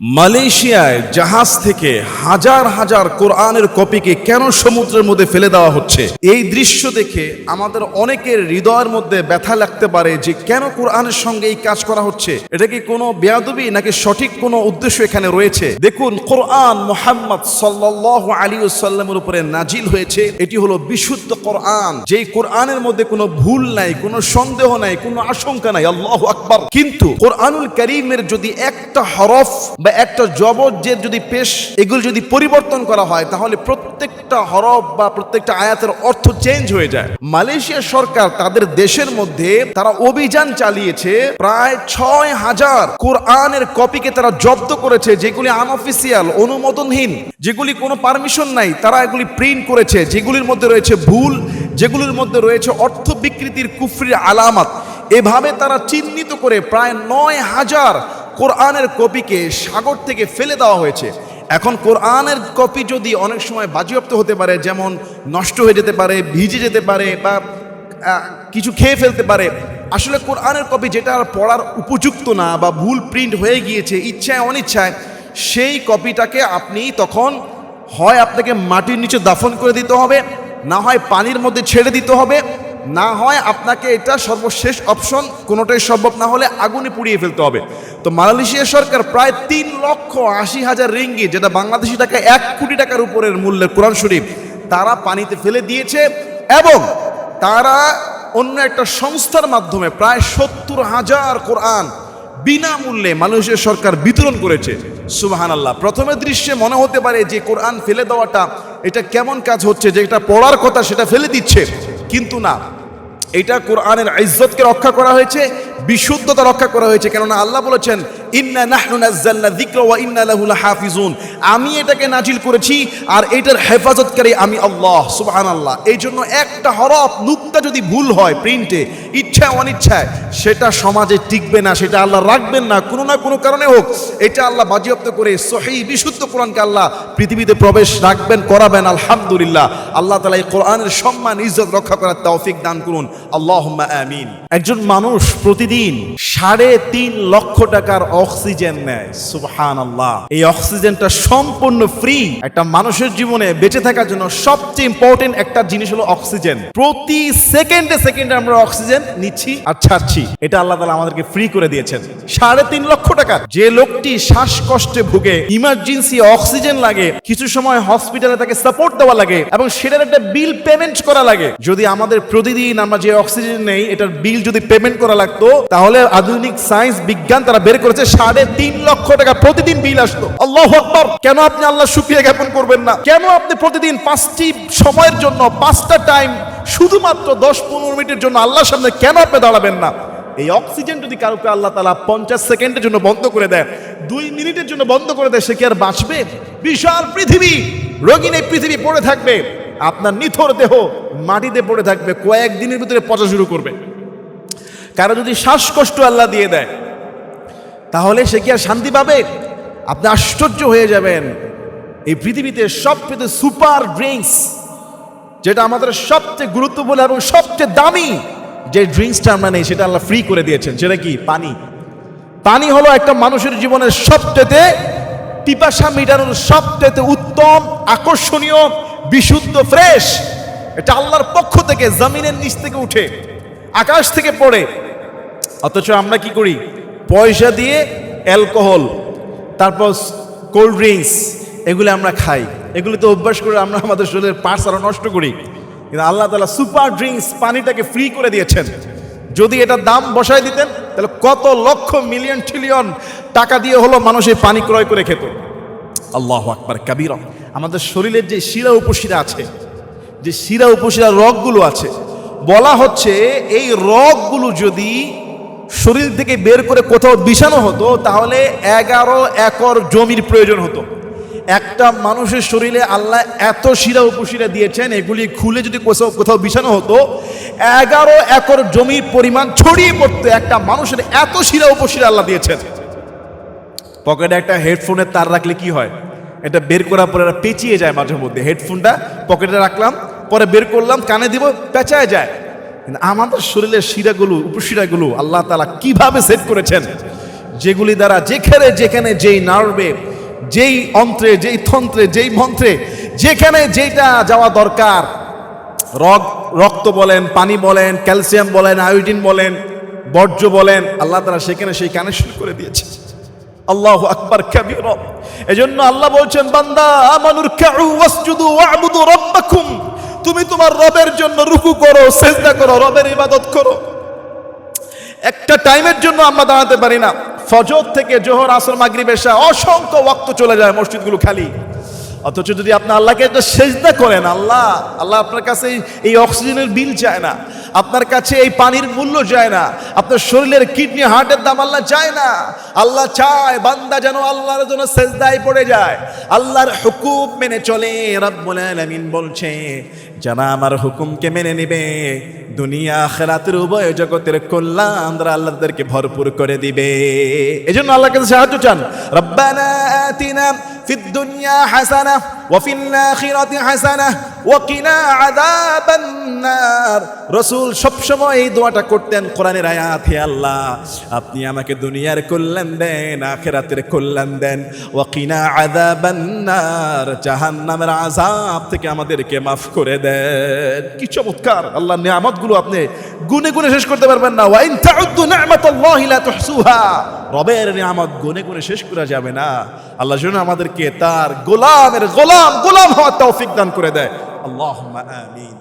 মালয়েশিয়ায় জাহাজ থেকে হাজার হাজার কোরআনের কপিকে কেন সমুদ্রের মধ্যে ফেলে দেওয়া হচ্ছে? এই দৃশ্য দেখে আমাদের অনেকের হৃদয়ের মধ্যে ব্যথা লাগতে পারে যে কেন কোরআনের সঙ্গে এই কাজ করা হচ্ছে। এটা কি কোনো বেয়াদবি নাকি সঠিক কোনো উদ্দেশ্য এখানে রয়েছে? দেখুন, কোরআন মুহাম্মদ সাল্লাল্লাহু আলাইহি ওয়াসাল্লামের উপরে নাজিল হয়েছে। এটি হলো বিশুদ্ধ কোরআন, যেই কোরআনের মধ্যে কোনো ভুল নাই, কোনো সন্দেহ নাই, কোনো আশঙ্কা নাই। আল্লাহু আকবার। কিন্তু কোরআনুল কারীমের যদি একটা হরফ একটা জবরের যদি পেশ এগুলো যদি পরিবর্তন করা হয়, তাহলে প্রত্যেকটা হরফ বা প্রত্যেকটা আয়াতের অর্থ চেঞ্জ হয়ে যায়। মালয়েশিয়া সরকার তাদের দেশের মধ্যে তারা অভিযান চালিয়েছে, প্রায় ৬,০০০ কোরআনের কপিকে তারা জব্দ করেছে, যেগুলি আনঅফিসিয়াল, অনুমোদনহীন, যেগুলি কোনো পারমিশন নাই। তারা এগুলি প্রিন্ট করেছে, যেগুলির মধ্যে রয়েছে ভুল, যেগুলির মধ্যে রয়েছে অর্থ বিকৃতির কুফরির আলামত। এভাবে তারা চিহ্নিত করে প্রায় ৯,০০০ কোরআনের কপিকে সাগর থেকে ফেলে দেওয়া হয়েছে। এখন কোরআনের কপি যদি অনেক সময় বাজেয়াপ্ত হতে পারে, যেমন নষ্ট হয়ে যেতে পারে, ভিজে যেতে পারে, বা কিছু খেয়ে ফেলতে পারে। আসলে কোরআনের কপি যেটা আর পড়ার উপযুক্ত না বা ভুল প্রিন্ট হয়ে গিয়েছে ইচ্ছায় অনিচ্ছায়, সেই কপিটাকে আপনি তখন হয় আপনাকে মাটির নিচে দাফন করে দিতে হবে, না হয় পানির মধ্যে ছেড়ে দিতে হবে, না হয় আপনাকে এটা সর্বশেষ অপশন, কোনোটাই সম্ভব না হলে আগুনে পুড়িয়ে ফেলতে হবে। তো মালয়েশিয়া সরকার প্রায় ৩,৮০,০০০ রিঙ্গিত, যেটা বাংলাদেশি টাকা ১ কোটি টাকার উপরের মূল্যের কোরআন শরীফ তারা পানিতে ফেলে দিয়েছে, এবং তারা অন্য একটা সংস্থার মাধ্যমে প্রায় ৭০,০০০ কোরআন বিনামূল্যে মালয়েশিয়া সরকার বিতরণ করেছে। সুবহানাল্লাহ। প্রথমে দৃশ্যে মনে হতে পারে যে কোরআন ফেলে দেওয়াটা এটা কেমন কাজ হচ্ছে, যে এটা পড়ার কথা সেটা ফেলে দিচ্ছে, কিন্তু না, এটা কোরআনের ইজ্জতকে রক্ষা করা হয়েছে, বিশুদ্ধতা রক্ষা করা হয়েছে। কেননা আল্লাহ বলেছেন, ইন্না নাহনু নাযালনা যিকরা ওয়া ইন্না লাহু লাহাফিজুন, আমি এটাকে নাজিল করেছি আর এটার হেফাজতকারী আমি আল্লাহ। সুবহানাল্লাহ। এই জন্য একটা হরফ নুক্তা যদি ভুল হয় প্রিন্টে, ইচ্ছায় অনিচ্ছায়, সেটা সমাজে টিকবে না, সেটা আল্লাহ রাখবেন না, কোনো না কোনো কারণে হোক। এটা আল্লাহ বাজেয়াপ্ত করে সহিহ বিশুদ্ধ কোরআনকে আল্লাহ পৃথিবীতে প্রবেশ রাখবেন, করাবেন। আলহামদুলিল্লাহ। আল্লাহ তাআলা এই কোরআনের সম্মান ইজ্জত রক্ষা করার তৌফিক দান করুন। আল্লাহুম্মা আমিন। একজন মানুষ প্রতিদিন ৩.৫ লক্ষ টাকার অক্সিজেন নেয়। সুবহানাল্লাহ। এই অক্সিজেনটা সম্পূর্ণ ফ্রি। একটা মানুষের জীবনে বেঁচে থাকার জন্য সবচেয়ে ইম্পর্টেন্ট একটা জিনিস হলো অক্সিজেন। প্রতি সেকেন্ডে সেকেন্ডে আমরা অক্সিজেন নিচ্ছি আর ছাড়ছি। এটা আল্লাহ তাআলা আমাদেরকে ফ্রি করে দিয়েছেন। ৩.৫ লক্ষ টাকা। যে লোকটি শ্বাসকষ্টে ভুগে, ইমার্জেন্সি অক্সিজেন লাগে, কিছু সময় হসপিটালে তাকে সাপোর্ট দেওয়া লাগে এবং সেটার একটা বিল পেমেন্ট করা লাগে। যদি আমাদের প্রতিদিন আমরা যে অক্সিজেন নেই এটার বিল যদি পেমেন্ট করা লাগতো, তাহলে আধুনিক সায়েন্স বিজ্ঞান তারা বের করেছে ৩.৫ লক্ষ টাকা প্রতিদিন বিল আসতো। আল্লাহু আকবার। কেন আপনি আল্লাহ শুকরিয়া জ্ঞাপন করবেন না? কেন আপনি প্রতিদিন ৫টি সময়ের জন্য ৫টা টাইম শুধুমাত্র ১০-১৫ মিনিটের জন্য আল্লাহর সামনে কেন আপনি দাঁড়াবেন না? এই অক্সিজেন যদি কাউকে আল্লাহ তাআলা ৫০ সেকেন্ডের জন্য বন্ধ করে দেয়, ২ মিনিটের জন্য বন্ধ করে দেয়, সে কি আর বাঁচবে? বিশাল পৃথিবী, রঙিন এই পৃথিবী পড়ে থাকবে, আপনার নিথর দেহ মাটিতে পড়ে থাকবে, কয়েকদিনের ভিতরে পচা শুরু করবে। কারো যদি শ্বাসকষ্ট আল্লাহ দিয়ে দেয়, তাহলে সে কি আর শান্তি পাবে? আপনি আশ্চর্য হয়ে যাবেন। এই পৃথিবীতে সবচেয়ে সুপার ড্রিঙ্কস, যেটা আমাদের সবচেয়ে গুরুত্বপূর্ণ এবং সবচেয়ে দামি যে ড্রিঙ্কসটা আমরা নেই, সেটা আল্লাহ ফ্রি করে দিয়েছেন। সেটা কি? পানি। পানি হলো একটা মানুষের জীবনের সবচেয়ে পিপাসা মেটানোর সবচেয়ে উত্তম, আকর্ষণীয়, বিশুদ্ধ, ফ্রেশ। এটা আল্লাহর পক্ষ থেকে, জমিনের নিচ থেকে উঠে, আকাশ থেকে পড়ে। অথচ আমরা কি করি? পয়সা দিয়ে অ্যালকোহল, তারপর কোল্ড ড্রিঙ্কস, এগুলো আমরা খাই। এগুলো তো অভ্যাস করে আমরা আমাদের শরীরের পার্টস আরো নষ্ট করি। কিন্তু আল্লাহ তাআলা সুপার ড্রিঙ্কস পানিটাকে ফ্রি করে দিয়েছেন। যদি এটার দাম বসায় দিতেন, তাহলে কত লক্ষ মিলিয়ন ট্রিলিয়ন টাকা দিয়ে হলো মানুষ এই পানি ক্রয় করে খেত। আল্লাহু আকবার কাবীরা। আমাদের শরীরের যে শিরা উপশিরা আছে, যে শিরা উপশিরা রগগুলো আছে, বলা হচ্ছে এই রগগুলো যদি শরীর থেকে বের করে কোথাও বিছানো হতো, তাহলে ১১ একর জমির প্রয়োজন হতো। একটা মানুষের শরীরে আল্লাহ এত শিরা উপশিরা দিয়েছেন, এগুলি খুলে যদি কোথাও বিছানো হতো, ১১ একর জমির পরিমাণ ছড়িয়ে পড়তো। একটা মানুষের এত শিরা উপশিরা আল্লাহ দিয়েছেন। পকেটে একটা হেডফোনের তার রাখলে কি হয়? এটা বের করার পরে পেঁচিয়ে যায় মাঝে মধ্যে। হেডফোনটা পকেটে রাখলাম, পরে বের করলাম, কানে দিব, পেঁচায় যায়। কিন্তু আমাদের শরীরের শিরাগুলো, উপশিরাগুলো আল্লাহ তাআলা কিভাবে সেট করেছেন, যেগুলি দ্বারা যেখানে যেই নার্ভে, যেই অন্ত্রে, যেই তন্ত্রে, যেই মন্ত্রে, যেখানে যেটা যাওয়া দরকার, রক্ত বলেন, পানি বলেন, ক্যালসিয়াম বলেন, আয়োডিন বলেন, বর্জ্য বলেন, আল্লাহ তাআলা সেখানে সেই কানেকশন করে দিয়েছে। আল্লাহু আকবার কাবীরা। এজন্য আল্লাহ বলছেন, বান্দা আমানুরকাউ ওয়াসজুদু ওয়া'বুদু রাব্বাকুম, তুমি তোমার রবের জন্য রুকু করো, সিজদা করো, রবের ইবাদত করো। একটা টাইমের জন্য আমরা দাঁড়াতে পারি না। ফজর থেকে জোহর, আসর, মাগরিব, এশা অসংখ্য ওয়াক্ত চলে যায়, মসজিদগুলো খালি। অথচ যদি আপনি আল্লাহকে একটা সেজদা করেন, আল্লাহ আপনার কাছে এই অক্সিজেনের বিল চায় না, আপনার কাছে এই পানির মূল্য চায় না, আপনার শরীরের কিডনি, হার্টের দাম আল্লাহ চায় না। আল্লাহ চায় বান্দা যেন আল্লাহর জন্য সেজদায় পড়ে যায়, আল্লাহর হুকুম মেনে চলে। রব্বুল আলামিন বলছে, যারা আমার হুকুমকে মেনে নেবে, দুনিয়া আখিরাতের উভয় জগতের কল্যাণ আল্লাহ তাদেরকে ভরপুর করে দিবে। এজন্য আল্লাহর কাছে সাহায্য চান। রব্বানা আতিনা ফিদ দুনিয়া হাসানাহ ওয়া ফিল আখিরাতি হাসানাহ ওয়া কিনা আযাবান নার। রাসূল সবসময় এই দোয়াটা করতেন, কোরআনের আয়াত, হে আল্লাহ আপনি আমাকে দুনিয়ার কল্যাণ দেন, আখিরাতের কল্যাণ দেন, ওয়া কিনা আযাবান নার, জাহান্নামের আযাব থেকে আমাদেরকে মাফ করে দেন। কি চমৎকার! আল্লাহর নিয়ামতগুলো আপনি গুনে গুনে শেষ করতে পারবেন না। ওয়া ইন তাউদ্দু নি'মাতাল্লাহি লা তুহসুহা, রবের নিয়ামত গুনে গুনে শেষ করা যাবে না। আল্লাহ যেন আমাদেরকে তার গোলাম হওয়ার তৌফিক দান করে দেয়। আল্লাহুম্মা আমিন।